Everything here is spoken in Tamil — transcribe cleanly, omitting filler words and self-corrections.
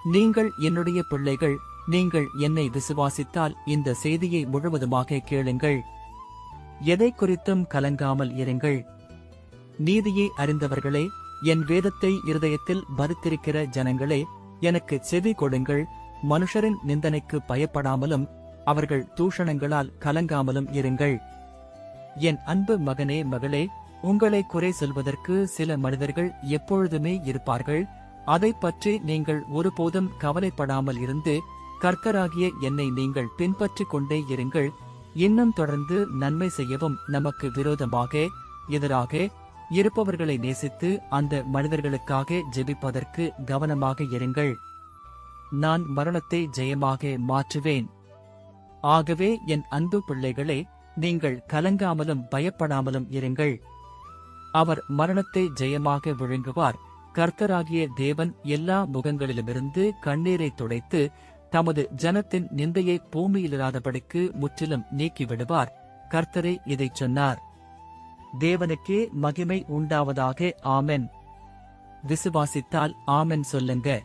நீங்கள் என்னுடைய பிள்ளைகள், நீங்கள் என்னை விசுவாசித்தால் இந்த செய்தியை முழுவதுமாக கேளுங்கள். எதை குறித்தும் கலங்காமல் இருங்கள். நீதியை அறிந்தவர்களே, என் வேதத்தை இருதயத்தில் பரித்திருக்கிற ஜனங்களே, எனக்கு செவி கொடுங்கள். மனுஷரின் நிந்தனைக்கு பயப்படாமலும் அவர்கள் தூஷணங்களால் கலங்காமலும் இருங்கள். என் அன்பு மகனே மகளே, உங்களை குறை சொல்வதற்கு சில மனிதர்கள் எப்பொழுதுமே இருப்பார்கள். அதைப் பற்றி நீங்கள் ஒருபோதும் கவலைப்படாமல் இருந்து கர்த்தராகிய என்னை நீங்கள் பின்பற்றிக் கொண்டே இருங்கள். இன்னும் தொடர்ந்து நன்மை செய்யவும் நமக்கு விரோதமாக எதிராக இருப்பவர்களை நேசித்து அந்த மனிதர்களுக்காக ஜெபிப்பதற்கு கவனமாக இருங்கள். நான் மரணத்தை ஜெயமாக மாற்றுவேன். ஆகவே என் அன்பு பிள்ளைகளே, நீங்கள் கலங்காமலும் பயப்படாமலும் இருங்கள். அவர் மரணத்தை ஜெயமாக விழுங்குவார். கர்த்தராகிய தேவன் எல்லா முகங்களிலுமிருந்து கண்ணீரை துடைத்து தமது ஜனத்தின் நிந்தையை பூமியிலிராதபடிக்கு முற்றிலும் நீக்கிவிடுவார். கர்த்தரே இதைச் சொன்னார். தேவனுக்கே மகிமை உண்டாவதாக. ஆமென். விசுவாசித்தால் ஆமென் சொல்லுங்க.